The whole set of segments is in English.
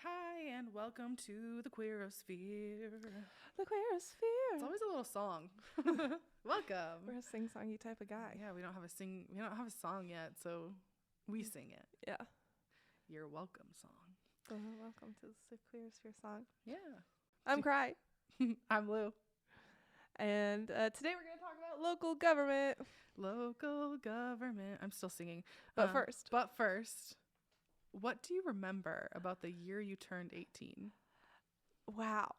Hi, and welcome to the Queerosphere. The Queerosphere. It's always a little song. Welcome. We're a sing-songy type of guy. Yeah, we don't have a song yet, so we sing it. Yeah. Your welcome song. Welcome to the Queerosphere song. Yeah. I'm Cry. I'm Lou. And today we're going to talk about local government. Local government. I'm still singing. But first, what do you remember about the year you turned 18? wow.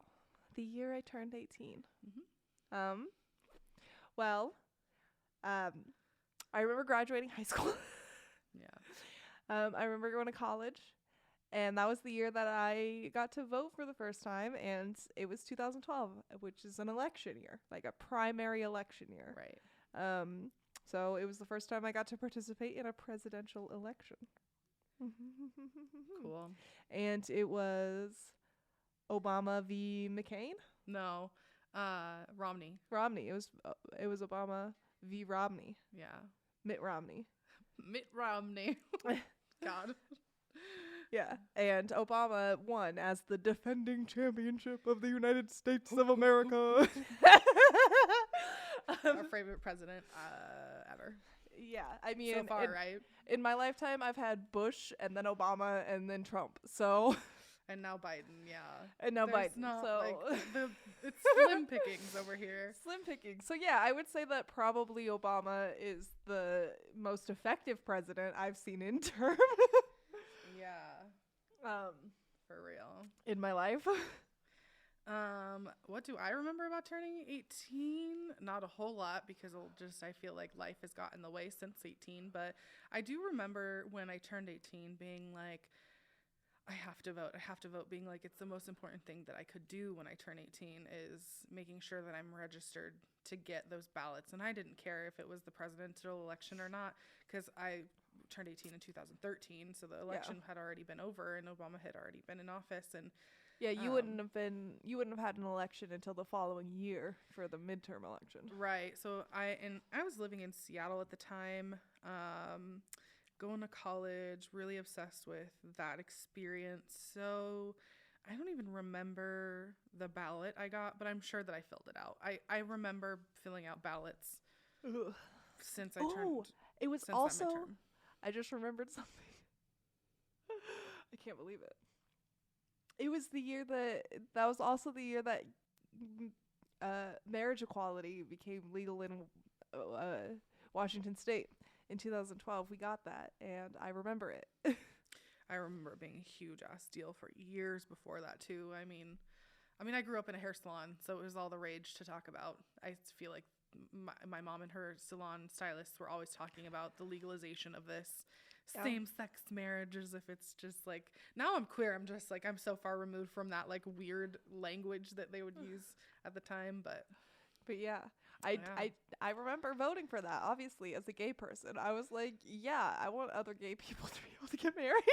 The year I turned 18. Mm-hmm. I remember graduating high school. Yeah. I remember going to college. And that was the year that I got to vote for the first time. And it was 2012, which is an election year, like a primary election year. Right. So it was the first time I got to participate in a presidential election. Cool. And it was Obama v. McCain? No. Romney. Romney. It was Obama v. Romney. Yeah. Mitt Romney. Mitt Romney. God. Yeah. And Obama won as the defending championship of the United States of America. Our favorite president ever. Yeah. I mean, so far, right? In my lifetime, I've had Bush and then Obama and then Trump. So. And now Biden, yeah. And now There's Biden. Not, so it's slim pickings over here. Slim pickings. So yeah, I would say that probably Obama is the most effective president I've seen in term. Yeah. For real. In my life. What do I remember about turning 18? Not a whole lot because I feel like life has gotten in the way since 18, but I do remember when I turned 18 being like, I have to vote, being like, it's the most important thing that I could do when I turn 18 is making sure that I'm registered to get those ballots. And I didn't care if it was the presidential election or not, because I turned 18 in 2013, so the election had already been over and Obama had already been in office. And yeah, you wouldn't have had an election until the following year for the midterm election. Right. So I was living in Seattle at the time. Going to college, really obsessed with that experience. So I don't even remember the ballot I got, but I'm sure that I filled it out. I remember filling out ballots. Ugh. Since I turned. It was since also. that midterm. I just remembered something. I can't believe it. It was the year that was also the year that marriage equality became legal in Washington State. In 2012, we got that, and I remember it. I remember it being a huge ass deal for years before that too. I mean, I grew up in a hair salon, so it was all the rage to talk about. I feel like my mom and her salon stylists were always talking about the legalization of this same-sex marriage, as if it's just like, now I'm queer. I'm just like, I'm so far removed from that like weird language that they would use at the time, but yeah. I remember voting for that, obviously, as a gay person. I was like, yeah, I want other gay people to be able to get married.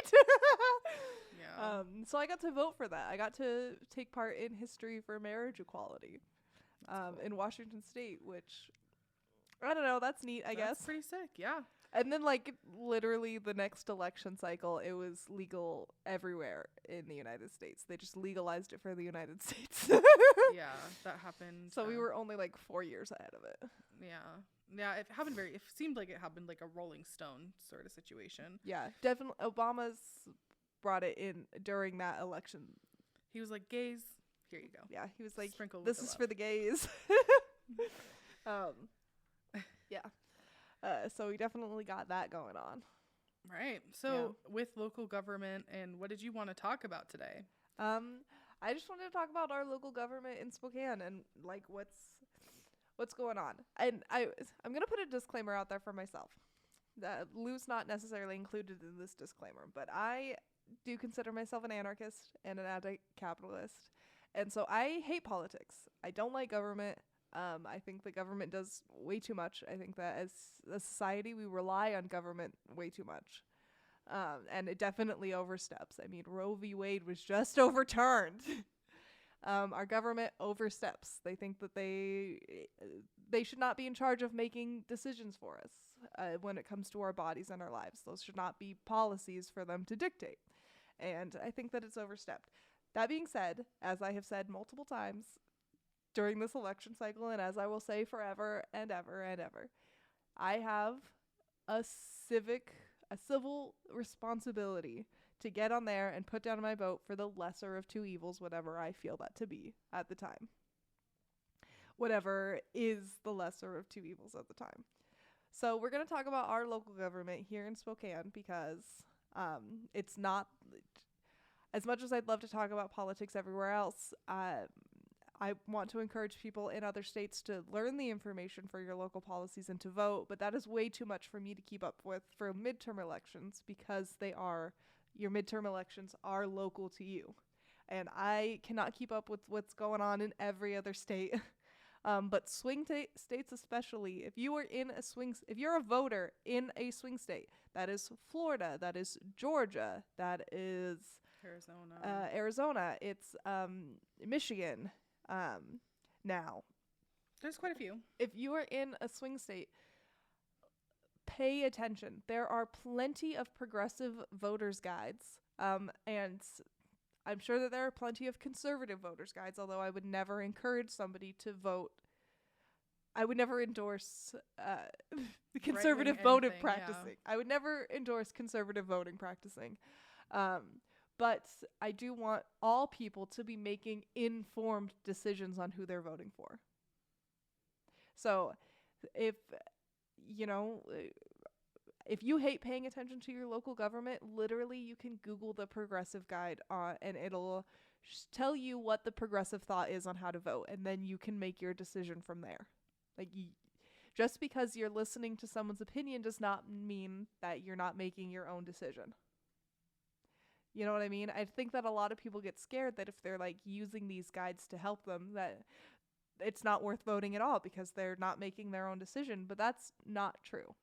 Yeah. So I got to vote for that. I got to take part in History for Marriage Equality Cool. in Washington State, which, I don't know, that's neat, I guess. That's pretty sick, yeah. And then, like, literally the next election cycle, it was legal everywhere in the United States. They just legalized it for the United States. Yeah, that happened. So we were only, like, 4 years ahead of it. Yeah, it happened it seemed like it happened like a Rolling Stone sort of situation. Yeah, definitely. Obama's brought it in during that election. He was like, gays, here you go. Yeah, he was like, Sprinkle this with is the for the gays. Yeah. So we definitely got that going on. Right. So with local government, and what did you want to talk about today? I just wanted to talk about our local government in Spokane and like what's going on. And I'm gonna put a disclaimer out there for myself. That Lou's not necessarily included in this disclaimer, but I do consider myself an anarchist and an anti-capitalist, and so I hate politics. I don't like government. I think the government does way too much. I think that as a society, we rely on government way too much. And it definitely oversteps. I mean, Roe v. Wade was just overturned. Our government oversteps. They think that they should not be in charge of making decisions for us when it comes to our bodies and our lives. Those should not be policies for them to dictate. And I think that it's overstepped. That being said, as I have said multiple times during this election cycle, and as I will say forever and ever and ever, I have a civil responsibility to get on there and put down my vote for the lesser of two evils, whatever I feel that to be at the time. Whatever is the lesser of two evils at the time. So we're going to talk about our local government here in Spokane because it's not, as much as I'd love to talk about politics everywhere else, I want to encourage people in other states to learn the information for your local policies and to vote, but that is way too much for me to keep up with for midterm elections because your midterm elections are local to you. And I cannot keep up with what's going on in every other state. But swing states especially, if you're a voter in a swing state, that is Florida, that is Georgia, that is Arizona, it's Michigan. Now, there's quite a few. If you are in a swing state, pay attention. There are plenty of progressive voters guides, and I'm sure that there are plenty of conservative voters guides, although I would never encourage somebody to vote. I would never endorse the conservative voting practicing. Yeah. I would never endorse conservative voting practicing. But I do want all people to be making informed decisions on who they're voting for. So if you hate paying attention to your local government, literally you can Google the progressive guide and it'll tell you what the progressive thought is on how to vote, and then you can make your decision from there. Just because you're listening to someone's opinion does not mean that you're not making your own decision. You know what I mean? I think that a lot of people get scared that if they're using these guides to help them, that it's not worth voting at all because they're not making their own decision, but that's not true.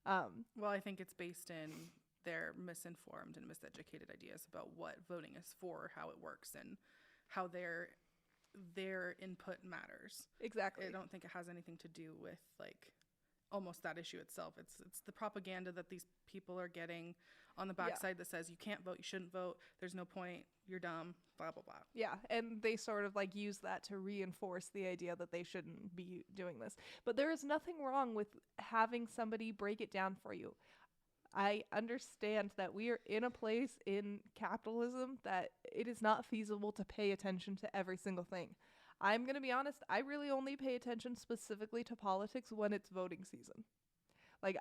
Well, I think it's based in their misinformed and miseducated ideas about what voting is for, how it works, and how their input matters. Exactly. I don't think it has anything to do with almost that issue itself. It's the propaganda that these people are getting on the backside that says you can't vote, you shouldn't vote, there's no point, you're dumb, blah blah blah. Yeah, and they sort of use that to reinforce the idea that they shouldn't be doing this. But there is nothing wrong with having somebody break it down for you. I understand that we are in a place in capitalism that it is not feasible to pay attention to every single thing. I'm going to be honest, I really only pay attention specifically to politics when it's voting season.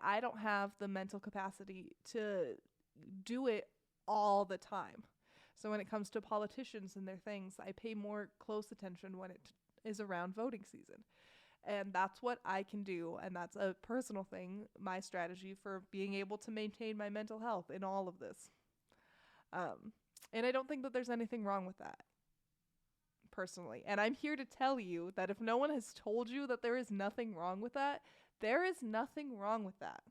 I don't have the mental capacity to do it all the time. So when it comes to politicians and their things, I pay more close attention when it is around voting season. And that's what I can do, and that's a personal thing, my strategy for being able to maintain my mental health in all of this. And I don't think that there's anything wrong with that, personally. And I'm here to tell you that if no one has told you that there is nothing wrong with that, there is nothing wrong with that.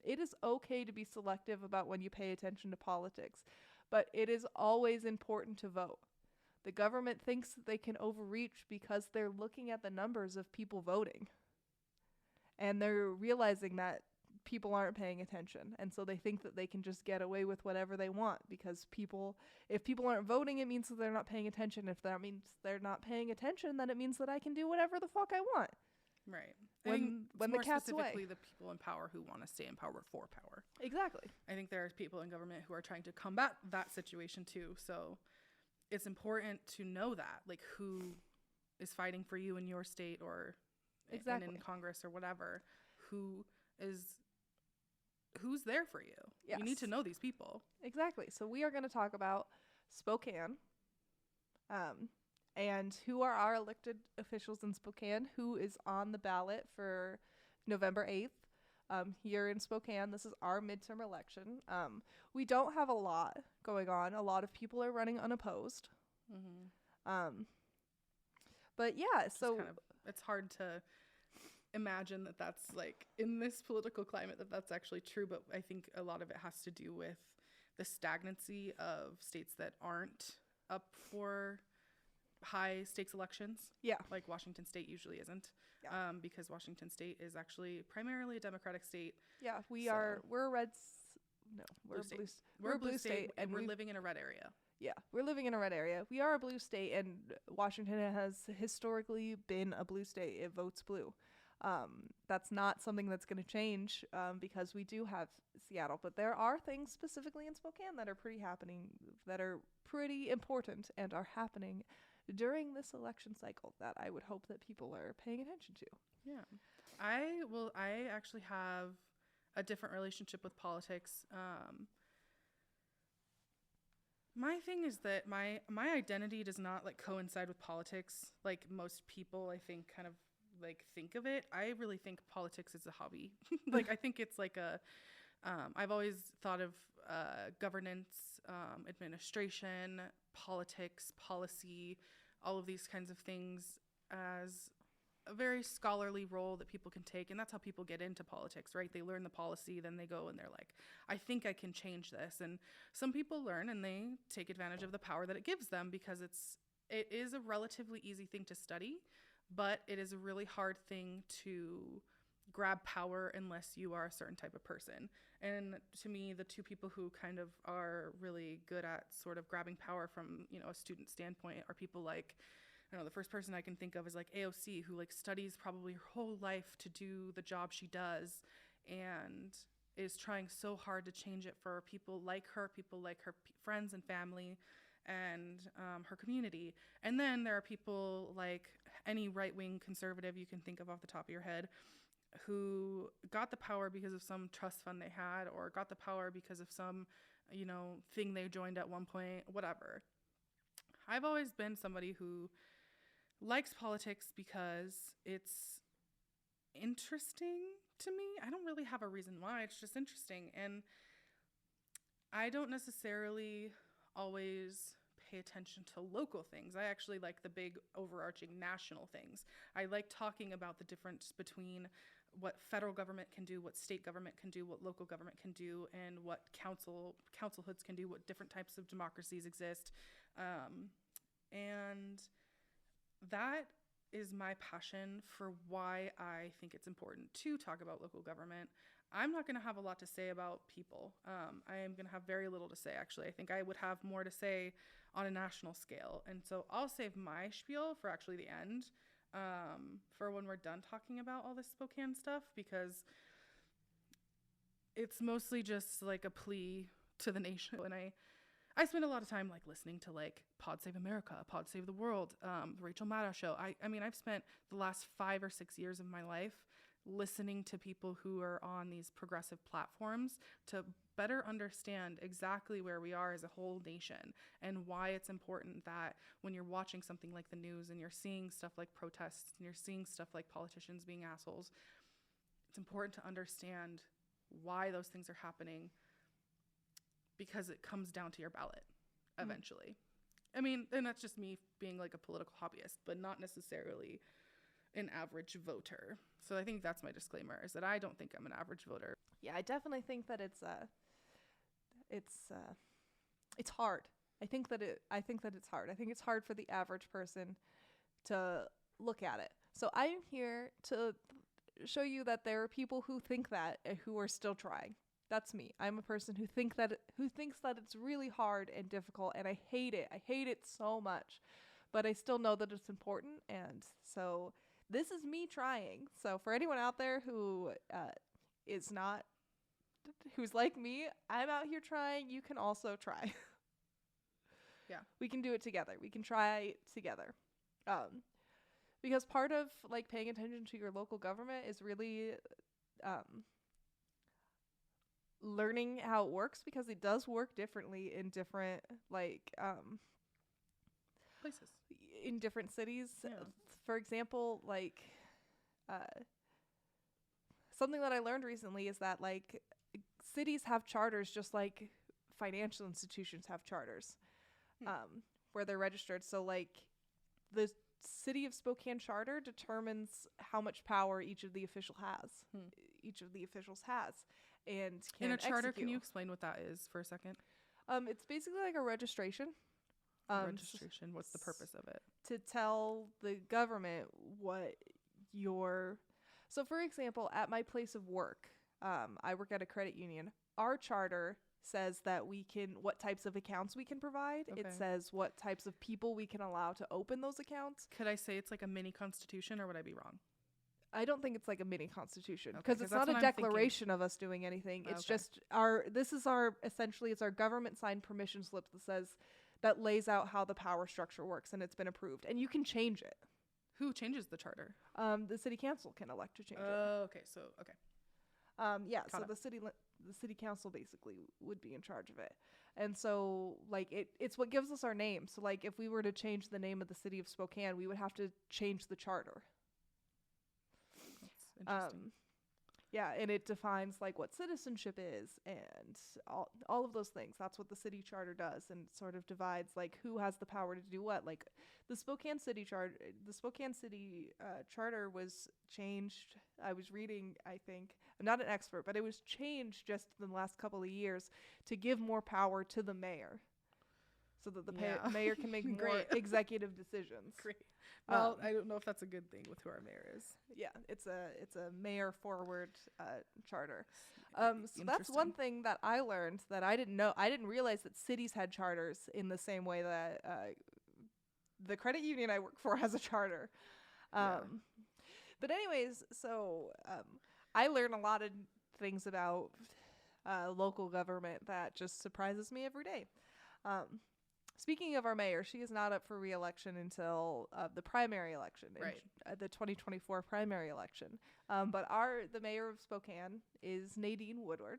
It is okay to be selective about when you pay attention to politics, but it is always important to vote. The government thinks that they can overreach because they're looking at the numbers of people voting. And they're realizing that people aren't paying attention. And so they think that they can just get away with whatever they want because if people aren't voting, it means that they're not paying attention. If that means they're not paying attention, then it means that I can do whatever the fuck I want. Right. When the cat's away. Specifically the people in power who want to stay in power for power. Exactly. I think there are people in government who are trying to combat that situation too. So it's important to know that, who is fighting for you in your state or exactly. in Congress or whatever, who's there for you. Yes. You need to know these people. Exactly. So we are going to talk about Spokane, and who are our elected officials in Spokane, who is on the ballot for November 8th. Here in Spokane, this is our midterm election. We don't have a lot going on. A lot of people are running unopposed. Mm-hmm. But yeah, so it's hard to imagine that that's in this political climate that's actually true. But I think a lot of it has to do with the stagnancy of states that aren't up for high stakes elections. Yeah. Like Washington State usually isn't. Yeah. Because Washington State is actually primarily a Democratic state. Yeah, we're a red No, Blue we're state. we're a blue state, and we're we've- living in a red area. Yeah, we're living in a red area. We are a blue state, and Washington has historically been a blue state. It votes blue. That's not something that's going to change because we do have Seattle. But there are things specifically in Spokane that are pretty important and are happening during this election cycle that I would hope that people are paying attention to. Yeah. I actually have a different relationship with politics. My thing is that my identity does not like coincide with politics like most people I think kind of like think of it. I really think politics is a hobby. Like I think it's like a I've always thought of governance, administration, politics, policy, all of these kinds of things as a very scholarly role that people can take, and that's how people get into politics, right? They learn the policy, then they go and they're like, I think I can change this. And some people learn and they take advantage of the power that it gives them because it is a relatively easy thing to study, but it is a really hard thing to grab power unless you are a certain type of person. And to me, the two people who kind of are really good at sort of grabbing power from, a student standpoint are people like, I don't know, the first person I can think of is like AOC, who like studies probably her whole life to do the job she does and is trying so hard to change it for people like her friends and family and her community. And then there are people like any right-wing conservative you can think of off the top of your head who got the power because of some trust fund they had or got the power because of some, thing they joined at one point, whatever. I've always been somebody who likes politics because it's interesting to me. I don't really have a reason why. It's just interesting. And I don't necessarily always pay attention to local things. I actually like the big overarching national things. I like talking about the difference between what federal government can do, what state government can do, what local government can do, and what councilhoods can do, what different types of democracies exist. And that is my passion for why I think it's important to talk about local government. I'm not going to have a lot to say about people. I am going to have very little to say, actually. I think I would have more to say on a national scale. And so I'll save my spiel for actually the end, for when we're done talking about all this Spokane stuff, because it's mostly just like a plea to the nation. And I spend a lot of time like listening to like Pod Save America, Pod Save the World, the Rachel Maddow show. I mean, I've spent the last 5 or 6 years of my life listening to people who are on these progressive platforms to better understand exactly where we are as a whole nation and why it's important that when you're watching something like the news and you're seeing stuff like protests and you're seeing stuff like politicians being assholes, it's important to understand why those things are happening, because it comes down to your ballot eventually. I mean, and that's just me being like a political hobbyist, but not necessarily an average voter. So I think that's my disclaimer, is that I don't think I'm an average voter. Yeah, I definitely think that it's hard. I think that it's hard. I think it's hard for the average person to look at it. So I am here to show you that there are people who think that and who are still trying. That's me. I'm a person who thinks that it's really hard and difficult, and I hate it. I hate it so much, but I still know that it's important, and so this is me trying. So for anyone out there who who's like me, I'm out here trying. You can also try. Yeah, we can do it together. We can try together. Because part of like paying attention to your local government is really learning how it works, because it does work differently in different places, in different cities. Yeah. For example, like something that I learned recently is that like cities have charters just like financial institutions have charters, where they're registered. So like the city of Spokane charter determines how much power each of the officials has and can in a charter execute. Can you explain what that is for a second? It's basically like a registration. Registration. What's the purpose of it? To tell the government what your... So for example, at my place of work, I work at a credit union. our charter says that what types of accounts we can provide. Okay. It says what types of people we can allow to open those accounts. Could I say it's like a mini constitution, or would I be wrong? I don't think it's like a mini constitution, Okay, because 'cause it's that's not a what I'm thinking. declaration of us doing anything. It's Okay. just essentially it's our government signed permission slip that lays out how the power structure works, and it's been approved, and you can change it. Who changes the charter? The city council can elect to change it. Oh, okay. So, okay. Yeah, so Got it. the city council basically would be in charge of it. And so like it's what gives us our name. So like if we were to change the name of the city of Spokane, we would have to change the charter. That's interesting. Yeah, and it defines like what citizenship is and all of those things. That's what the city charter does, and sort of divides like who has the power to do what. Like the Spokane City charter was changed. I was reading, I think, I'm not an expert, but it was changed just in the last couple of years to give more power to the mayor, so that the mayor can make more Great. executive decisions. Great. Well, I don't know if that's a good thing with who our mayor is. Yeah, it's a mayor forward charter. So that's one thing that I learned that I didn't know. I didn't realize that cities had charters in the same way that the credit union I work for has a charter. But anyways, so I learn a lot of things about local government that just surprises me every day. Speaking of our mayor, she is not up for re-election until the primary election, Right. The 2024 primary election. But the mayor of Spokane is Nadine Woodward,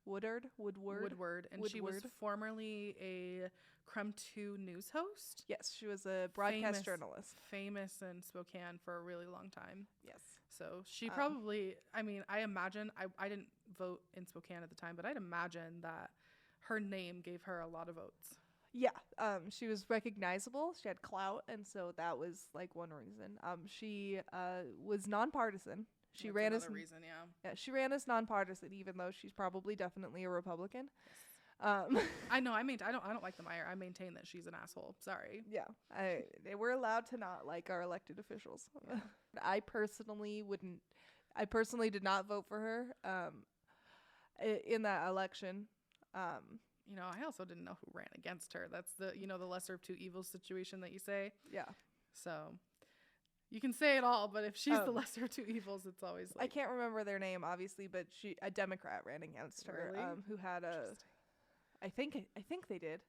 and she was Woodward. formerly a Crumb 2 news host. Yes, she was a broadcast journalist. Famous in Spokane for a really long time. Yes. So she probably, I mean, I imagine, I didn't vote in Spokane at the time, but I'd imagine that her name gave her a lot of votes. Yeah, she was recognizable. She had clout, and so that was like one reason. She was nonpartisan. She That's ran as another reason, yeah. Yeah, she ran as nonpartisan, even though she's probably definitely a Republican. I know. I don't like the mayor. I maintain that she's an asshole. Sorry. Yeah, they were allowed to not like our elected officials. Yeah. I personally did not vote for her in that election. You know, I also didn't know who ran against her. That's the lesser of two evils situation that you say. Yeah. So you can say it all, but if she's the lesser of two evils, it's always like, I can't remember their name, obviously, but a Democrat ran against her, Really? who had I think they did.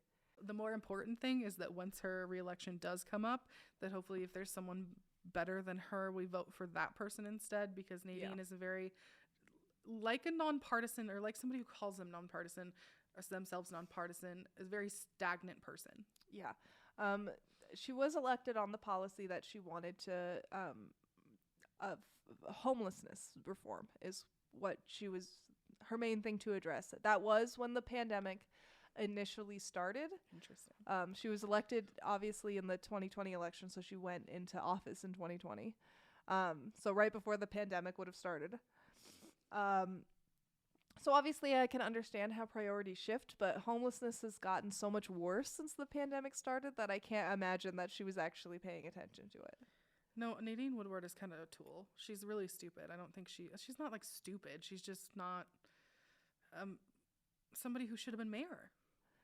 The more important thing is that once her reelection does come up, that hopefully if there's someone better than her, we vote for that person instead, because Nadine is a very, like a nonpartisan, or like somebody who calls themselves nonpartisan, is a very stagnant person. Yeah. She was elected on the policy that she wanted to of homelessness reform is what her main thing to address. That was when the pandemic initially started. Interesting. She was elected obviously in the 2020 election, so she went into office in 2020. So right before the pandemic would have started. So obviously I can understand how priorities shift, but homelessness has gotten so much worse since the pandemic started that I can't imagine that she was actually paying attention to it. No, Nadine Woodward is kind of a tool. She's really stupid. I don't think she's not like stupid. She's just not somebody who should have been mayor.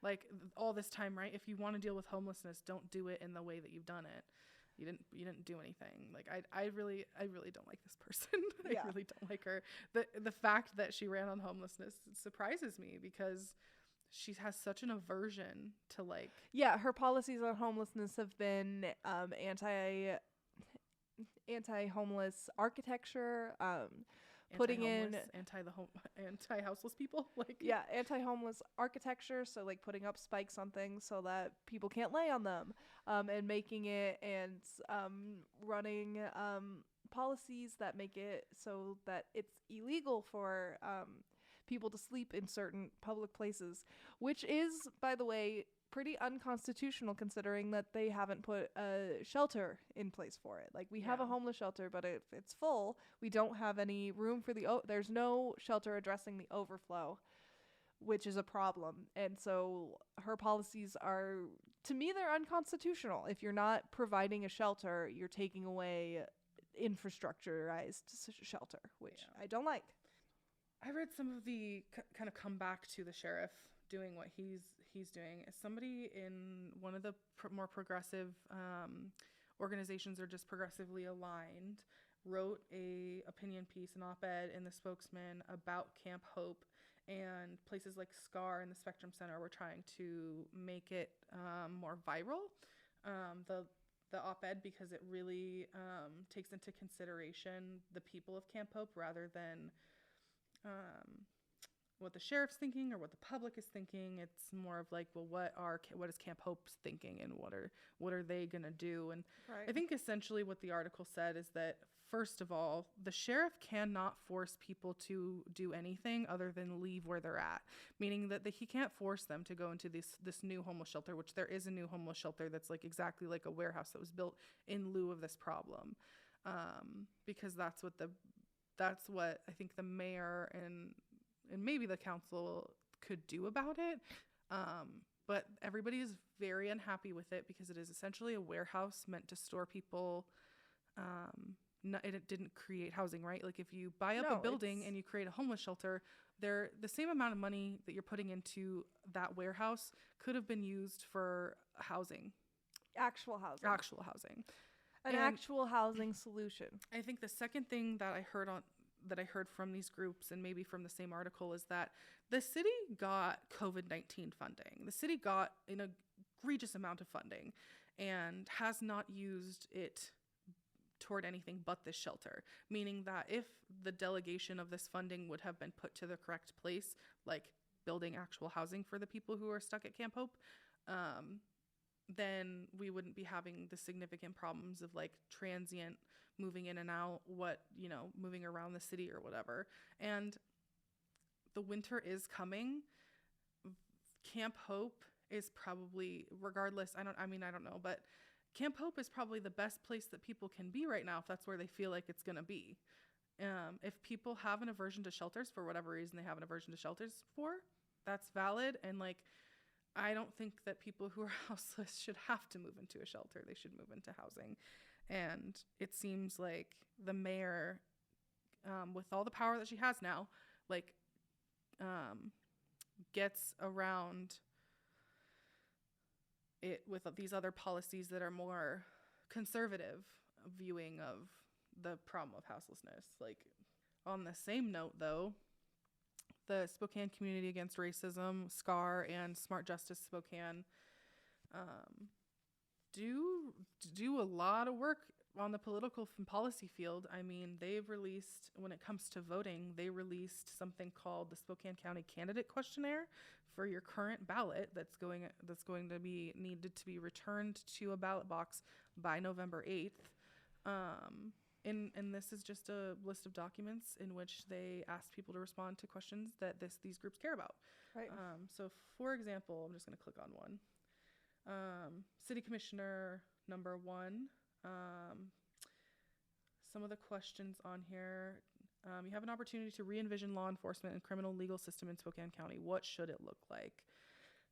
Like all this time, right? If you want to deal with homelessness, don't do it in the way that you've done it. You didn't do anything. Like I really don't like this person. Yeah. I really don't like her. The fact that she ran on homelessness surprises me, because she has such an aversion to like. Yeah, her policies on homelessness have been anti-homeless architecture, putting in anti-houseless people, like anti-homeless architecture, so like putting up spikes on things so that people can't lay on them, and making it and running policies that make it so that it's illegal for people to sleep in certain public places, which is, by the way, pretty unconstitutional considering that they haven't put a shelter in place for it. Like we have a homeless shelter, but if it's full, we don't have any room for there's no shelter addressing the overflow, which is a problem. And so her policies are, to me, they're unconstitutional. If you're not providing a shelter, you're taking away infrastructurized shelter, which I don't like. I read some of the kind of come back to the sheriff doing what he's doing. Somebody in one of the more progressive organizations, or just progressively aligned, wrote a opinion piece, an op-ed in the Spokesman about Camp Hope, and places like SCAR and the Spectrum Center were trying to make it more viral. The op-ed, because it really takes into consideration the people of Camp Hope rather than what the sheriff's thinking or what the public is thinking. It's more of like, well, what is Camp Hope thinking, and what are they gonna do? And Right. I think essentially what the article said is that, first of all, the sheriff cannot force people to do anything other than leave where they're at, meaning that he can't force them to go into this new homeless shelter, which there is a new homeless shelter that's like exactly like a warehouse that was built in lieu of this problem, because that's what I think the mayor and maybe the council could do about it. But everybody is very unhappy with it because it is essentially a warehouse meant to store people. It didn't create housing, right? Like if you buy up a building and you create a homeless shelter, the same amount of money that you're putting into that warehouse could have been used for housing. Actual housing. An actual housing solution. I think the second thing that I heard from these groups, and maybe from the same article, is that the city got COVID-19 funding. The city got an egregious amount of funding and has not used it toward anything but this shelter, meaning that if the delegation of this funding would have been put to the correct place, like building actual housing for the people who are stuck at Camp Hope, then we wouldn't be having the significant problems of like transient moving in and out, moving around the city or whatever. And the winter is coming. Camp Hope is probably, regardless, I don't know, but Camp Hope is probably the best place that people can be right now if that's where they feel like it's going to be. If people have an aversion to shelters for whatever reason they have an aversion to shelters for, that's valid. And like, I don't think that people who are houseless should have to move into a shelter. They should move into housing. And it seems like the mayor, with all the power that she has now, like, gets around it with these other policies that are more conservative viewing of the problem of houselessness. Like, on the same note, though, the Spokane Community Against Racism, SCAR, and Smart Justice Spokane do a lot of work on the political and policy field. I mean, they've released, when it comes to voting, they released something called the Spokane County Candidate Questionnaire for your current ballot that's going to be needed to be returned to a ballot box by November 8th. And this is just a list of documents in which they ask people to respond to questions that these groups care about. Right. So, for example, I'm just going to click on one. City Commissioner number 1. Some of the questions on here. You have an opportunity to re-envision law enforcement and criminal legal system in Spokane County. What should it look like?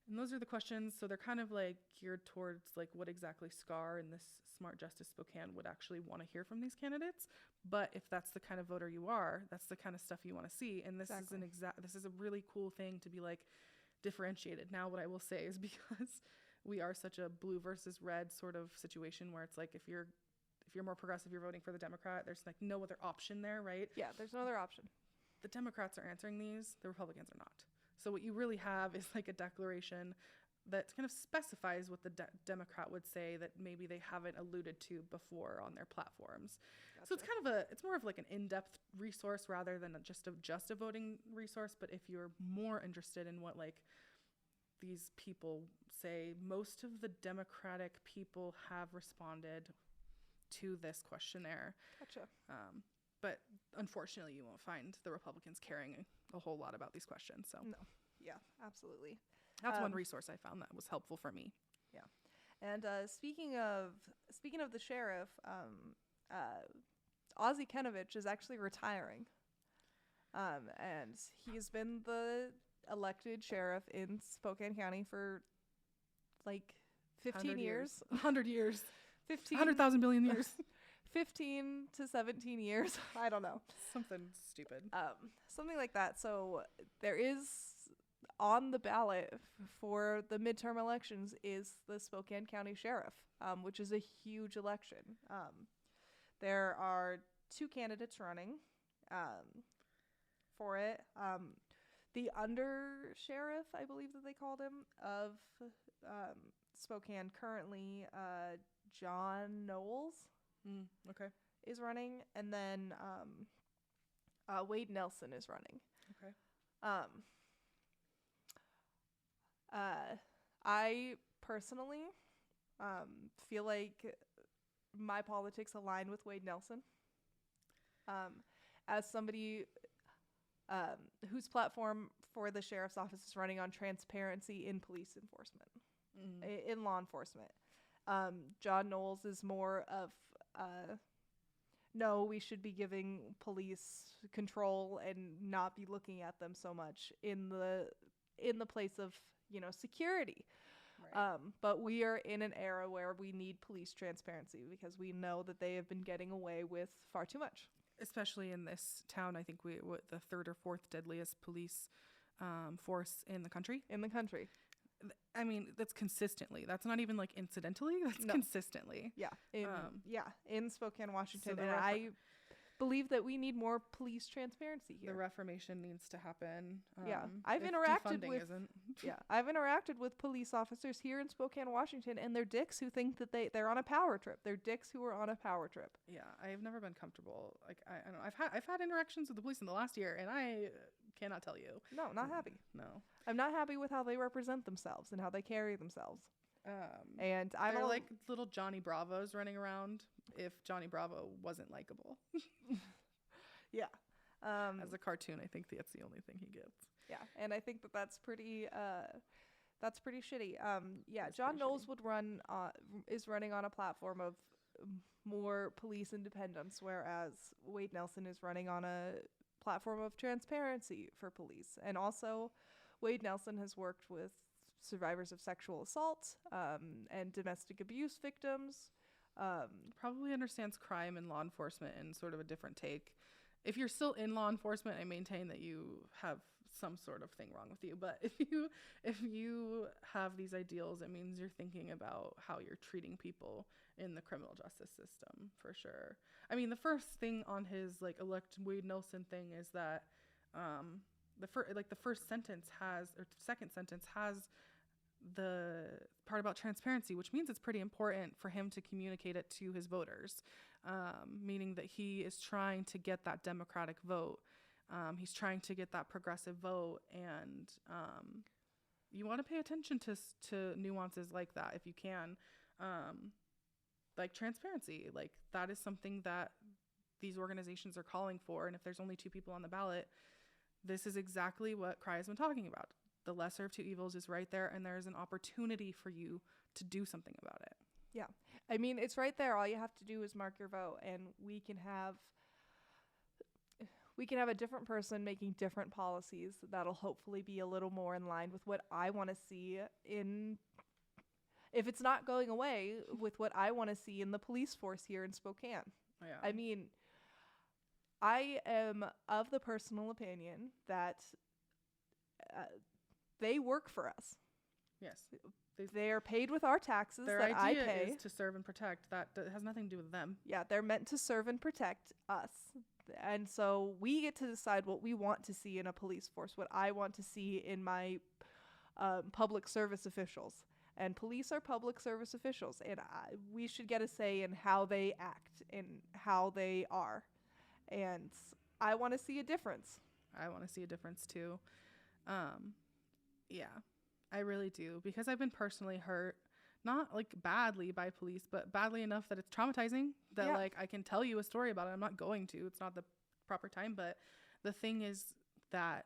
And those are the questions. So they're kind of like geared towards like what exactly SCAR and this Smart Justice Spokane would actually want to hear from these candidates. But if that's the kind of voter you are, that's the kind of stuff you want to see. And this is a really cool thing to be like differentiated. Now, what I will say is, because we are such a blue versus red sort of situation where it's like if you're more progressive, you're voting for the Democrat. There's like no other option there, right? Yeah, there's no other option. The Democrats are answering these. The Republicans are not. So what you really have is like a declaration that kind of specifies what the Democrat would say that maybe they haven't alluded to before on their platforms. Gotcha. So it's more of like an in-depth resource rather than just a voting resource. But if you're more interested in what like these people say, most of the Democratic people have responded to this questionnaire. Gotcha. But unfortunately, you won't find the Republicans caring a whole lot about these questions. So no, yeah, absolutely. That's one resource I found that was helpful for me. Yeah, and speaking of the sheriff, Ozzie Kenovich is actually retiring, and he's been the elected sheriff in Spokane County for like 15 years. 100 years. 15. 100,000 billion years. 15 to 17 years. I don't know. Something stupid. Something like that. So there is on the ballot for the midterm elections is the Spokane County Sheriff, which is a huge election. There are 2 candidates running for it. The under sheriff, I believe that they called him, of Spokane currently, John Knowles Okay. is running, and then Wade Nelson is running. Okay. I personally feel like my politics align with Wade Nelson. As somebody whose platform for the sheriff's office is running on transparency in police enforcement, in law enforcement. John Knowles is more of, no, we should be giving police control and not be looking at them so much in the place of, security. Right. But we are in an era where we need police transparency because we know that they have been getting away with far too much. Especially in this town, I think the 3rd or 4th deadliest police force in the country. I mean, that's consistently. That's not even like incidentally. That's consistently. Yeah. In Spokane, Washington. So and I believe that we need more police transparency here. The reformation needs to happen. I've interacted with police officers here in Spokane, Washington, and they're dicks who think that they're on a power trip. They're dicks who are on a power trip. Yeah, I've never been comfortable. Like I don't know. I've had interactions with the police in the last year, and I cannot tell you. No, not happy. No, I'm not happy with how they represent themselves and how they carry themselves. And they're like little Johnny Bravos running around. If Johnny Bravo wasn't likable, yeah. As a cartoon, I think that's the only thing he gets. Yeah, and I think that's pretty shitty. John Knowles is running on a platform of more police independence, whereas Wade Nelson is running on a platform of transparency for police. And also, Wade Nelson has worked with survivors of sexual assault and domestic abuse victims. Probably understands crime and law enforcement in sort of a different take. If you're still in law enforcement, I maintain that you have some sort of thing wrong with you. But if you have these ideals, it means you're thinking about how you're treating people in the criminal justice system, for sure. I mean, the first thing on his elect Wade Nelson thing is that the first sentence or second sentence has the part about transparency, which means it's pretty important for him to communicate it to his voters, meaning that he is trying to get that Democratic vote. He's trying to get that progressive vote, and you want to pay attention to nuances like that if you can. Like transparency, like that is something that these organizations are calling for, and if there's only 2 people on the ballot, this is exactly what Cry has been talking about. The lesser of 2 evils is right there, and there's an opportunity for you to do something about it. Yeah. I mean, it's right there. All you have to do is mark your vote, and we can have a different person making different policies that'll hopefully be a little more in line with what I want to see if it's not going away, with what I want to see in the police force here in Spokane. Yeah. I mean, I am of the personal opinion that they work for us. Yes. They are paid with our taxes Their that I idea pay. is to serve and protect. That has nothing to do with them. Yeah, they're meant to serve and protect us. And so we get to decide what we want to see in a police force, what I want to see in my public service officials. And police are public service officials, and we should get a say in how they act and how they are. And I want to see a difference. I want to see a difference too. Yeah, I really do, because I've been personally hurt, not like badly by police, but badly enough that it's traumatizing that I can tell you a story about it. I'm not going to, it's not the proper time, but the thing is that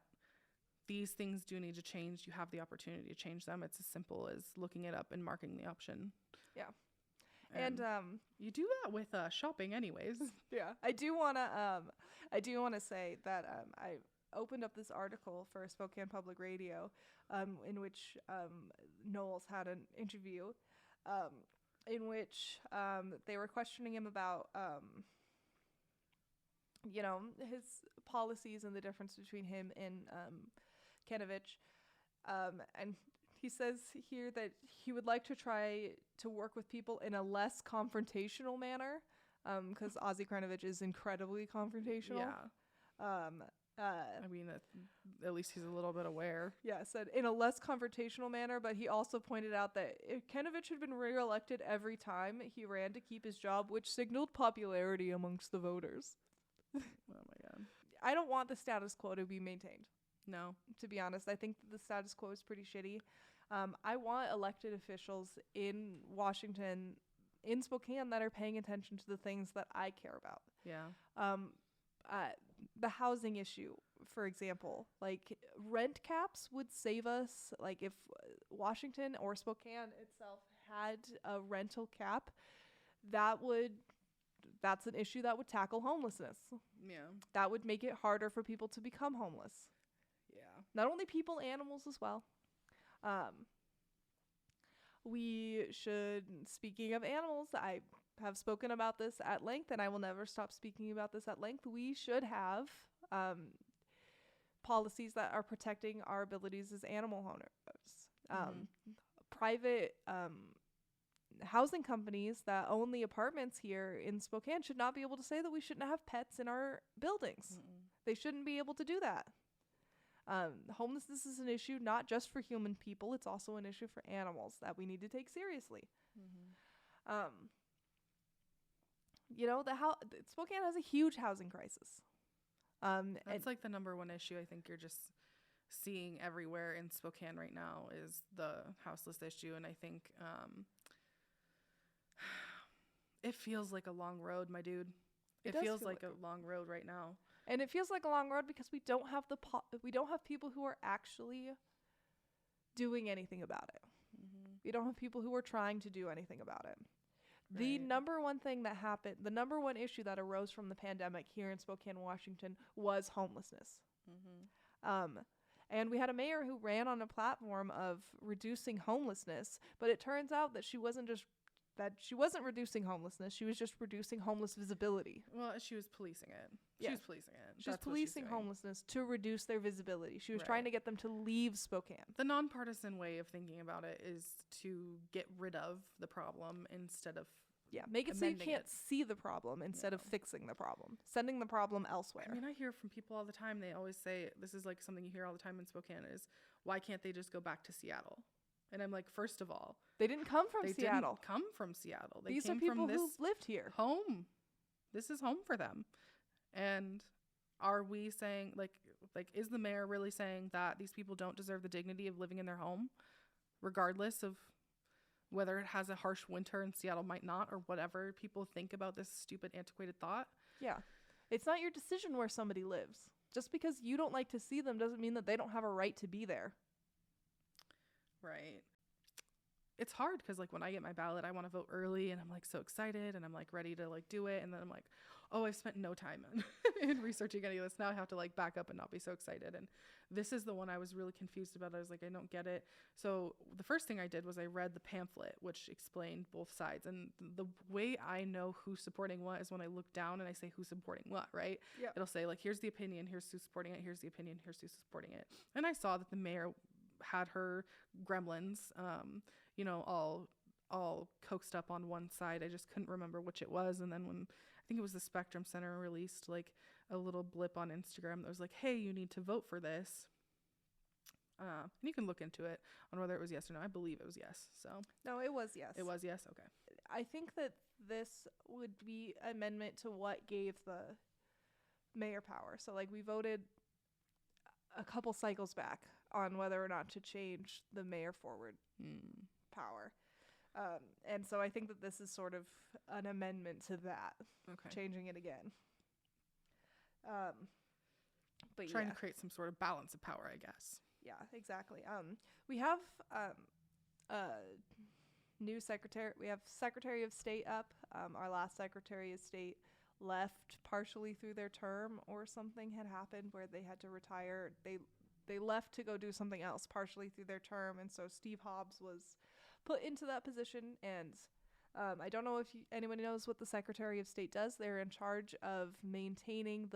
these things do need to change. You have the opportunity to change them. It's as simple as looking it up and marking the option. Yeah. And you do that with shopping anyways. Yeah. I do want to say that I opened up this article for Spokane Public Radio in which Knowles had an interview in which they were questioning him about, his policies and the difference between him and Kanovich. And he says here that he would like to try to work with people in a less confrontational manner, because Ozzy Kranovich is incredibly confrontational. Yeah. I mean, at least he's a little bit aware. Yeah, said in a less confrontational manner, but he also pointed out that if Kanovich had been reelected every time he ran to keep his job, which signaled popularity amongst the voters. Oh my God. I don't want the status quo to be maintained. No. To be honest, I think that the status quo is pretty shitty. I want elected officials in Washington, in Spokane, that are paying attention to the things that I care about. Yeah. The housing issue, for example, like rent caps would save us. Like if Washington or Spokane itself had a rental cap, that's an issue that would tackle homelessness. Yeah. That would make it harder for people to become homeless. Yeah. Not only people, animals as well. We should, speaking of animals, I have spoken about this at length, and I will never stop speaking about this at length. We should have policies that are protecting our abilities as animal owners. Private housing companies that own the apartments here in Spokane should not be able to say that we shouldn't have pets in our buildings. They shouldn't be able to do that. Homelessness is an issue not just for human people, it's also an issue for animals that we need to take seriously. Spokane has a huge housing crisis. That's like the number one issue I think you're just seeing everywhere in Spokane right now is the houseless issue. And I think it feels like a long road, my dude. It feels like a long road right now. And it feels like a long road because we don't have people who are actually doing anything about it. We don't have people who are trying to do anything about it. Right. The number one thing that happened, the number one issue that arose from the pandemic here in Spokane, Washington, was homelessness. And we had a mayor who ran on a platform of reducing homelessness, but it turns out that she wasn't reducing homelessness. She was just reducing homeless visibility. Well, she was policing it. Yeah. She was policing it. She was policing homelessness to reduce their visibility. She was trying to get them to leave Spokane. The nonpartisan way of thinking about it is to get rid of the problem instead of make it so you can't see the problem instead of fixing the problem, sending the problem elsewhere. I mean, I hear from people all the time. They always say, this is like something you hear all the time in Spokane is, why can't they just go back to Seattle? And I'm like, first of all, they didn't come from Seattle. Didn't come from Seattle. These are people who lived here. Home. This is home for them. And are we saying, like, is the mayor really saying that these people don't deserve the dignity of living in their home, regardless of whether it has a harsh winter and Seattle might not, or whatever people think about this stupid, antiquated thought? Yeah. It's not your decision where somebody lives. Just because you don't like to see them doesn't mean that they don't have a right to be there. Right. It's hard because, like, when I get my ballot, I want to vote early, and I'm, like, so excited, and I'm, like, ready to, like, do it, and then I'm like, oh, I've spent no time in researching any of this. Now I have to, like, back up and not be so excited, and this is the one I was really confused about. I was like, I don't get it. So the first thing I did was I read the pamphlet, which explained both sides, and the way I know who's supporting what is when I look down and I say who's supporting what, right? Yep. It'll say, like, here's the opinion, here's who's supporting it, here's the opinion, here's who's supporting it. And I saw that the mayor had her gremlins, all coaxed up on one side. I just couldn't remember which it was. And then when I think it was the Spectrum Center released like a little blip on Instagram that was like, hey, you need to vote for this. And you can look into it on whether it was yes or no. I believe it was yes. So no, it was yes. It was yes. Okay. I think that this would be amendment to what gave the mayor power. So like we voted a couple cycles back on whether or not to change the mayor forward power. And so I think that this is sort of an amendment to that, changing it again. But trying to create some sort of balance of power, I guess. Yeah, exactly. We have a new secretary. We have Secretary of State up. Our last Secretary of State left partially through their term, or something had happened where they had to retire. They left to go do something else partially through their term, and so Steve Hobbs was put into that position, and I don't know if anybody knows what the Secretary of State does. They're in charge of maintaining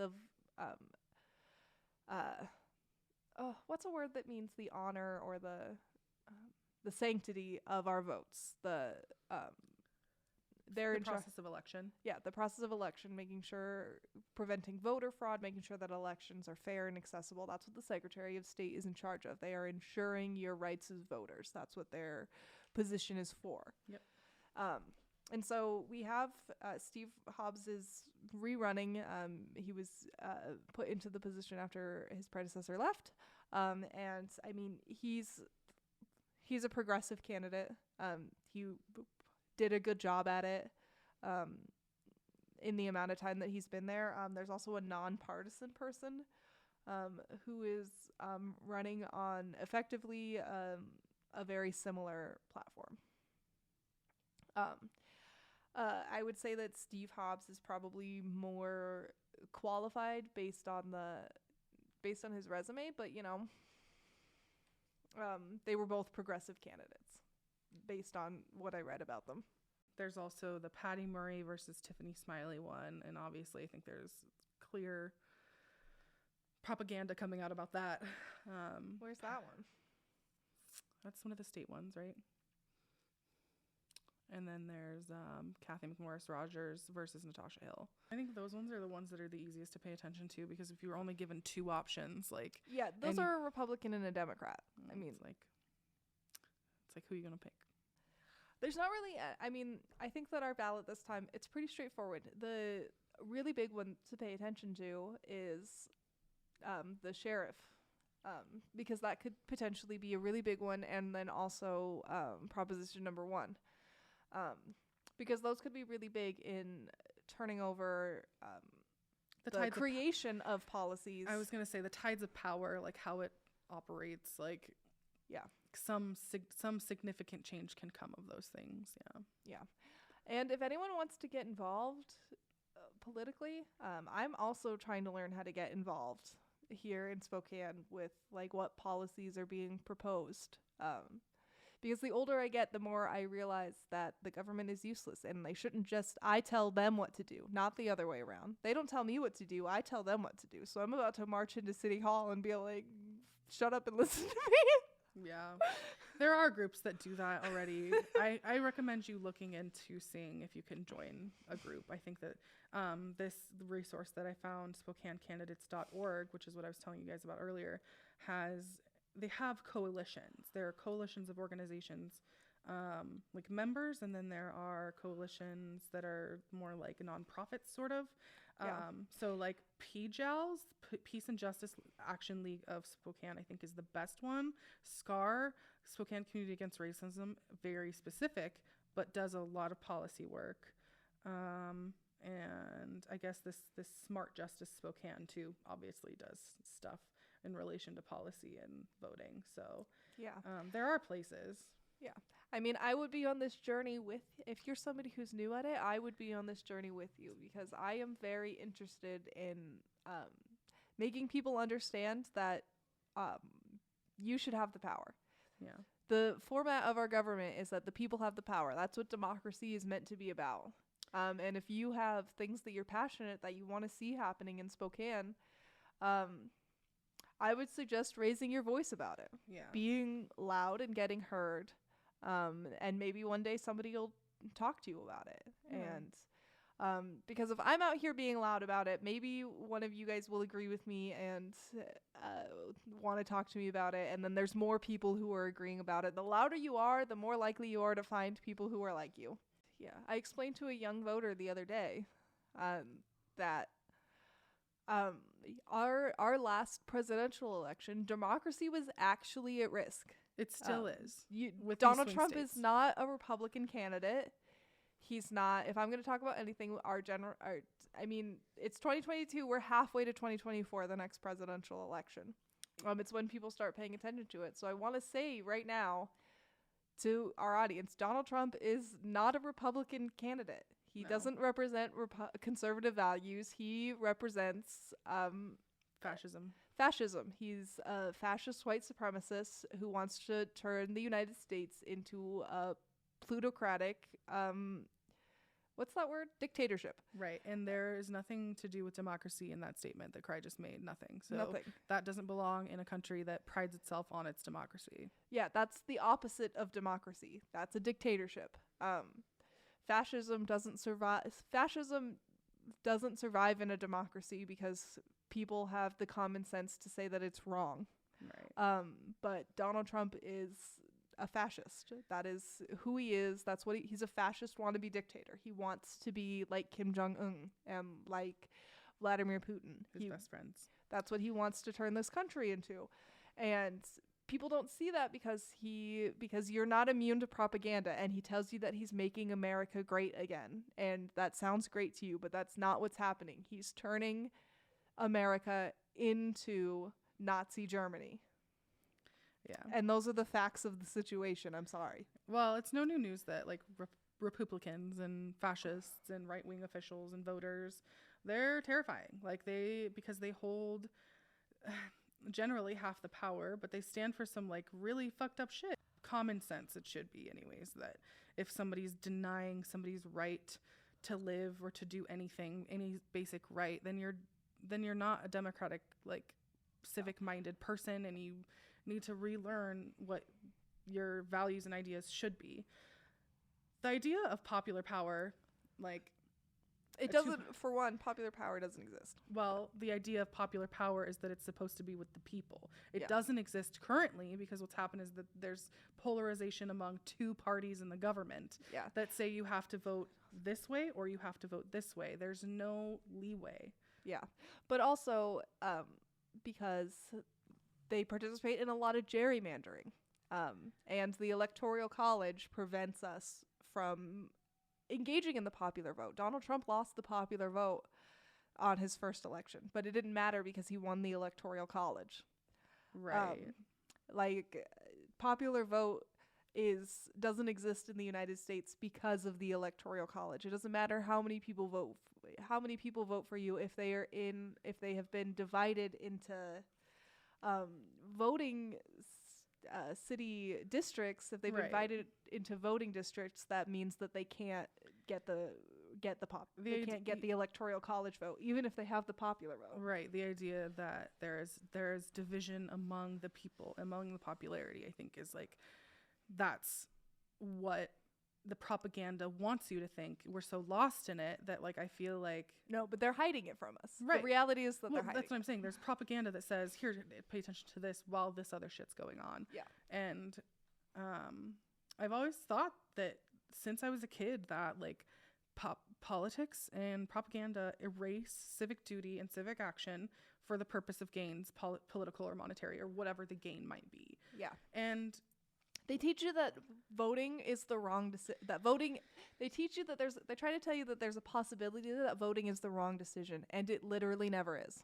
what's a word that means the honor or the sanctity of our votes. They're The in charge. process of election. Yeah, the process of election, preventing voter fraud, making sure that elections are fair and accessible. That's what the Secretary of State is in charge of. They are ensuring your rights as voters. That's what their position is for. Yep. And so we have Steve Hobbs is rerunning. He was put into the position after his predecessor left. And I mean, he's a progressive candidate. He did a good job at it in the amount of time that he's been there. There's also a nonpartisan person who is running on effectively a very similar platform. I would say that Steve Hobbs is probably more qualified based on his resume, but they were both progressive candidates based on what I read about them. There's also the Patty Murray versus Tiffany Smiley one, and obviously I think there's clear propaganda coming out about that. Where's that one? That's one of the state ones, right? And then there's Kathy McMorris Rogers versus Natasha Hill. I think those ones are the ones that are the easiest to pay attention to, because if you're only given two options, those are a Republican and a Democrat. I mean, it's like who are you gonna pick? There's not really. I think that our ballot this time, it's pretty straightforward. The really big one to pay attention to is the sheriff, because that could potentially be a really big one, and then also Proposition number 1. Because those could be really big in turning over the creation of policies. I was going to say the tides of power, like how it operates, some significant change can come of those things. Yeah. And if anyone wants to get involved politically, I'm also trying to learn how to get involved here in Spokane with what policies are being proposed. Because the older I get, the more I realize that the government is useless, and I tell them what to do, not the other way around. They don't tell me what to do, I tell them what to do. So I'm about to march into City Hall and be like, shut up and listen to me. Yeah. There are groups that do that already. I recommend you looking into seeing if you can join a group. I think that this resource that I found, SpokaneCandidates.org, which is what I was telling you guys about earlier, they have coalitions. There are coalitions of organizations, like members, and then there are coalitions that are more like nonprofits, sort of. So like PJALS, Peace and Justice Action League of Spokane, I think is the best one. SCAR, Spokane Community Against Racism, very specific, but does a lot of policy work. And I guess this Smart Justice Spokane too obviously does stuff in relation to policy and voting. So there are places. Yeah. I mean, I would be on this journey if you're somebody who's new at it, I would be on this journey with you, because I am very interested in making people understand that you should have the power. Yeah. The format of our government is that the people have the power. That's what democracy is meant to be about. And if you have things that you're passionate that you want to see happening in Spokane, I would suggest raising your voice about it. Yeah. Being loud and getting heard. And maybe one day somebody will talk to you about it. Yeah. And because if I'm out here being loud about it, maybe one of you guys will agree with me and want to talk to me about it. And then there's more people who are agreeing about it. The louder you are, the more likely you are to find people who are like you. Yeah. I explained to a young voter the other day that our last presidential election, democracy was actually at risk. It still is. Donald Trump is not a Republican candidate. He's not. If I'm going to talk about anything, it's 2022. We're halfway to 2024, the next presidential election. It's when people start paying attention to it. So I want to say right now to our audience, Donald Trump is not a Republican candidate. He doesn't represent conservative values. He represents fascism. He's a fascist white supremacist who wants to turn the United States into a plutocratic, what's that word? Dictatorship. Right. And there is nothing to do with democracy in that statement that Cry just made. Nothing. So Nothing. that doesn't belong in a country that prides itself on its democracy. Yeah, that's the opposite of democracy. That's a dictatorship. Fascism doesn't survive. Fascism doesn't survive in a democracy because people have the common sense to say that it's wrong. Right. But Donald Trump is a fascist. That is who he is. That's what he's a fascist wannabe dictator. He wants to be like Kim Jong-un and like Vladimir Putin. His best friends. That's what he wants to turn this country into. And people don't see that because you're not immune to propaganda, and he tells you that he's making America great again. And that sounds great to you, but that's not what's happening. He's turning America into Nazi Germany. Yeah. And those are the facts of the situation. I'm sorry. Well, it's no new news that like Republicans and fascists and right-wing officials and voters, they're terrifying. Like because they hold generally half the power, but they stand for some like really fucked up shit. Common sense it should be anyways, that if somebody's denying somebody's right to live or to do anything, any basic right, then you're not a democratic, like civic minded person, and you need to relearn what your values and ideas should be. The idea of popular power, like it doesn't, for one, popular power doesn't exist. Well, the idea of popular power is that it's supposed to be with the people. It doesn't exist currently because what's happened is that there's polarization among two parties in the government that say you have to vote this way or you have to vote this way. There's no leeway. Yeah. But also because they participate in a lot of gerrymandering. And the Electoral College prevents us from engaging in the popular vote. Donald Trump lost the popular vote on his first election, but it didn't matter because he won the Electoral College. Right. Popular vote doesn't exist in the United States because of the Electoral College. It doesn't matter how many people vote for you if they have been divided into voting city districts. If they've been divided into voting districts, that means that they can't get the Electoral College vote, even if they have the popular vote. Right. The idea that there is division among the people, among the popularity, I think is like, that's what the propaganda wants you to think. We're so lost in it that like I feel like no, but they're hiding it from us. Right. The reality is that they're hiding. That's what I'm saying. There's propaganda that says here, pay attention to this while this other shit's going on. Yeah. And I've always thought that since I was a kid that like politics and propaganda erase civic duty and civic action for the purpose of gains, political or monetary or whatever the gain might be. Yeah. And they teach you that voting is the wrong decision. They teach you that they try to tell you that there's a possibility that voting is the wrong decision, and it literally never is.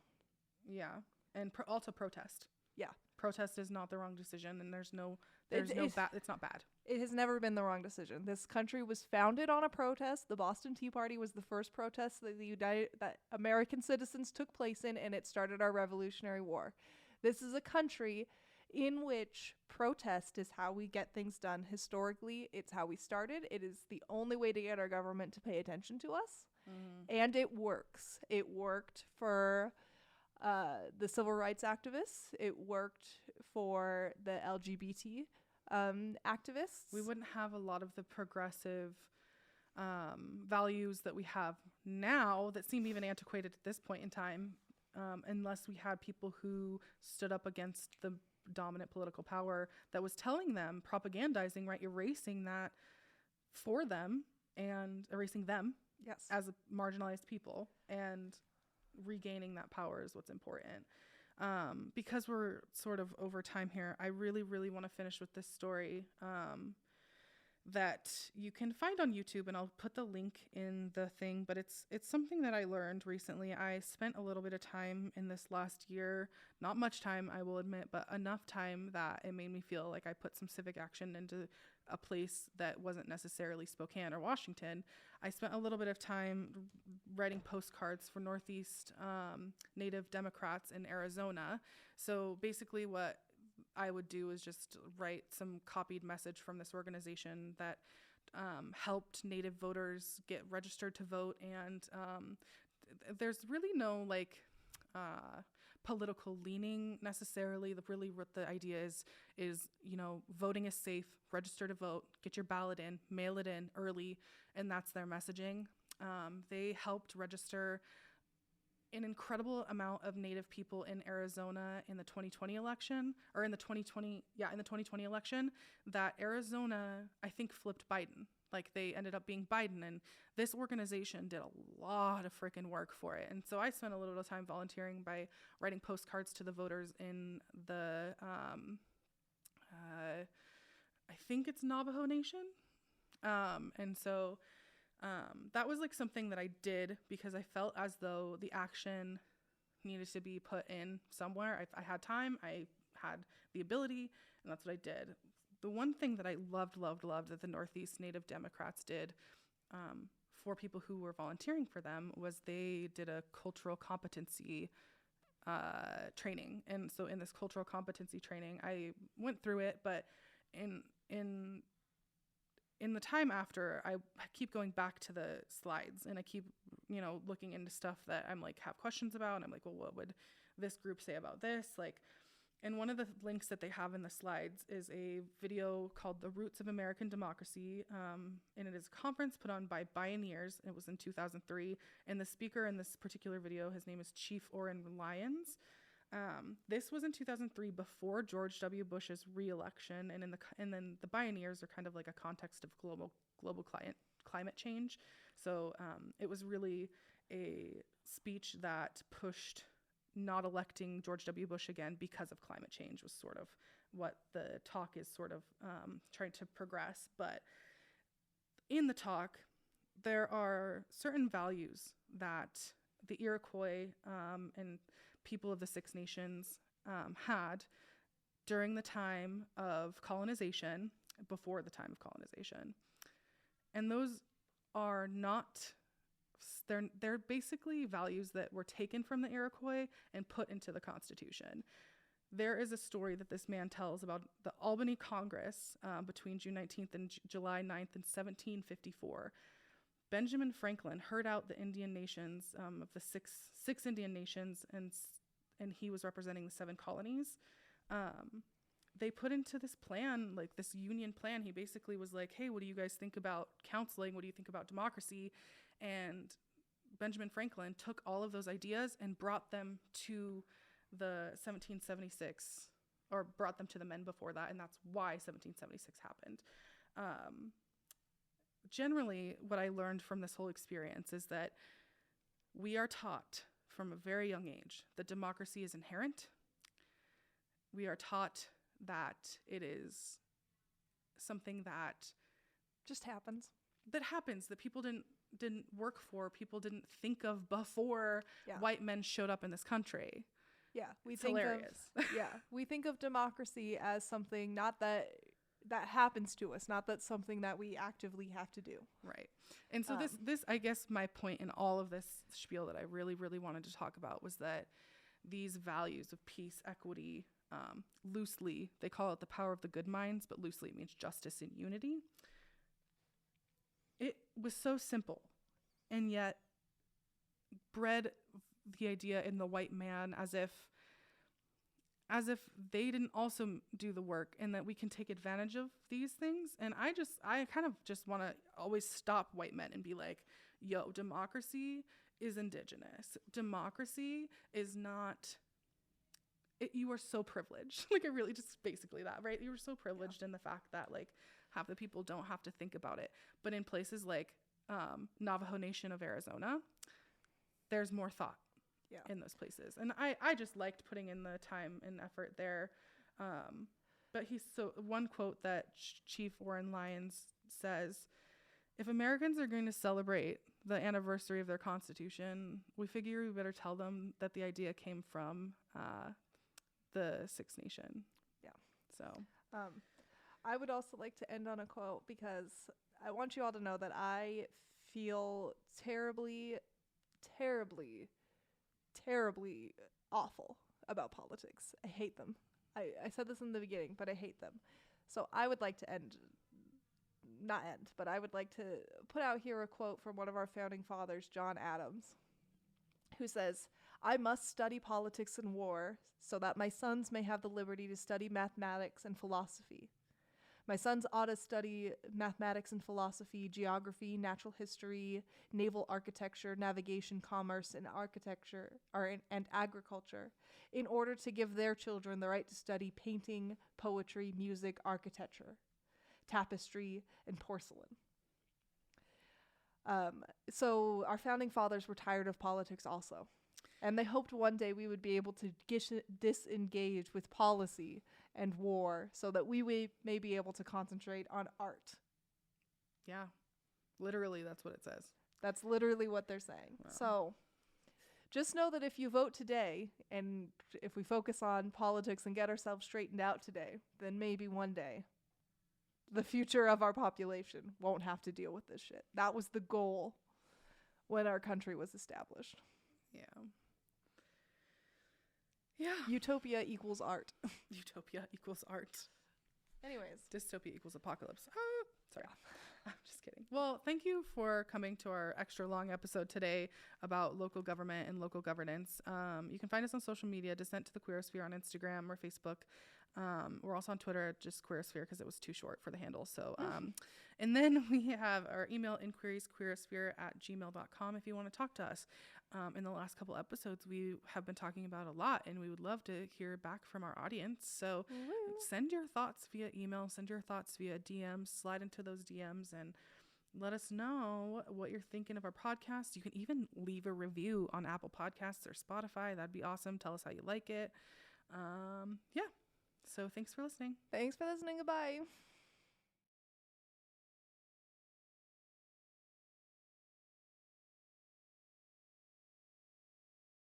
Yeah, and also protest. Yeah, protest is not the wrong decision, and it's not bad. It has never been the wrong decision. This country was founded on a protest. The Boston Tea Party was the first protest that American citizens took place in, and it started our Revolutionary War. This is a country in which protest is how we get things done. Historically, it's how we started. It is the only way to get our government to pay attention to us. Mm-hmm. And it works. It worked for the civil rights activists. It worked for the LGBT activists. We wouldn't have a lot of the progressive values that we have now that seem even antiquated at this point in time, unless we had people who stood up against the dominant political power that was telling them, propagandizing, right, erasing that for them and erasing them as a marginalized people, and regaining that power is what's important. Because we're sort of over time here, I really, really want to finish with this story that you can find on YouTube, and I'll put the link in the thing, but it's something that I learned recently. I spent a little bit of time in this last year, not much time, I will admit, but enough time that it made me feel like I put some civic action into a place that wasn't necessarily Spokane or Washington. I spent a little bit of time writing postcards for Northeast Native Democrats in Arizona. So basically what I would do is just write some copied message from this organization that helped Native voters get registered to vote. And there's really no like political leaning necessarily. What the idea is, you know, voting is safe, register to vote, get your ballot in, mail it in early, and that's their messaging. They helped register an incredible amount of Native people in Arizona in the 2020 election, or in the 2020 election, that Arizona, I think, flipped Biden. Like, they ended up being Biden, and this organization did a lot of freaking work for it. And so I spent a little time volunteering by writing postcards to the voters in the, I think it's Navajo Nation. And so that was like something that I did because I felt as though the action needed to be put in somewhere. I had time, I had the ability, and that's what I did. The one thing that I loved that the Northeast Native Democrats did for people who were volunteering for them was they did a cultural competency training. And so in this cultural competency training, I went through it, but in the time after, I keep going back to the slides, and I keep, you know, looking into stuff that I'm like have questions about, and I'm like, well, what would this group say about this? Like, and one of the links that they have in the slides is a video called "The Roots of American Democracy," and it is a conference put on by Bioneers. It was in 2003, and the speaker in this particular video, his name is Chief Orrin Lyons. This was in 2003, before George W. Bush's re-election, and then the Bioneers are kind of like a context of global climate change. So it was really a speech that pushed not electing George W. Bush again because of climate change, was sort of what the talk is sort of trying to progress. But in the talk, there are certain values that the Iroquois and people of the Six Nations had during the time of colonization, before the time of colonization. And those are not, they're basically values that were taken from the Iroquois and put into the Constitution. There is a story that this man tells about the Albany Congress between June 19th and July 9th in 1754. Benjamin Franklin heard out the Indian nations of the six Indian nations, and he was representing the 7 colonies. They put into this plan, like this union plan, he basically was like, hey, what do you guys think about counseling? What do you think about democracy? And Benjamin Franklin took all of those ideas and brought them to the 1776, or brought them to the men before that, and that's why 1776 happened. Generally, what I learned from this whole experience is that we are taught from a very young age that democracy is inherent. We are taught that it is something that just happens. That people didn't work for, people didn't think of before white men showed up in this country. Yeah, it's hilarious. We think of democracy as something not that happens to us, not that something that we actively have to do. Right. And so this I guess my point in all of this spiel that I really, really wanted to talk about was that these values of peace, equity, loosely, they call it the power of the good minds, but loosely it means justice and unity. It was so simple, and yet bred the idea in the white man as if they didn't also do the work, and that we can take advantage of these things. And I kind of just want to always stop white men and be like, yo, democracy is indigenous. Democracy is not, you are so privileged. Like, it really just basically that, right? You were so privileged in the fact that like half the people don't have to think about it. But in places like Navajo Nation of Arizona, there's more thought in those places. And I just liked putting in the time and effort there. But one quote that Chief Orrin Lyons says, if Americans are going to celebrate the anniversary of their Constitution, we figure we better tell them that the idea came from the Six Nation. Yeah. So I would also like to end on a quote, because I want you all to know that I feel terribly, terribly, terribly awful about politics. I hate them. I said this in the beginning, but I hate them. So I would like to end not end, but I would like to put out here a quote from one of our founding fathers, John Adams, who says, "I must study politics and war so that my sons may have the liberty to study mathematics and philosophy. My sons ought to study mathematics and philosophy, geography, natural history, naval architecture, navigation, commerce, and and agriculture, in order to give their children the right to study painting, poetry, music, architecture, tapestry, and porcelain." So our founding fathers were tired of politics also. And they hoped one day we would be able to disengage with policy and war so that we may be able to concentrate on art. Yeah. Literally, that's what it says. That's literally what they're saying. Wow. So just know that if you vote today, and if we focus on politics and get ourselves straightened out today, then maybe one day the future of our population won't have to deal with this shit. That was the goal when our country was established. Yeah. Yeah. Utopia equals art. Utopia equals art. Anyways. Dystopia equals apocalypse. Oh, sorry. I'm just kidding. Well, thank you for coming to our extra long episode today about local government and local governance. You can find us on social media, Descent to the Queerosphere on Instagram or Facebook. We're also on Twitter, just Queerosphere, because it was too short for the handle. So, and then we have our email, inquiries, queerosphere@gmail.com, if you want to talk to us. In the last couple episodes, we have been talking about a lot, and we would love to hear back from our audience. So send your thoughts via email, send your thoughts via DMs, slide into those DMs, and let us know what you're thinking of our podcast. You can even leave a review on Apple Podcasts or Spotify. That'd be awesome. Tell us how you like it. Yeah. So thanks for listening. Thanks for listening. Goodbye.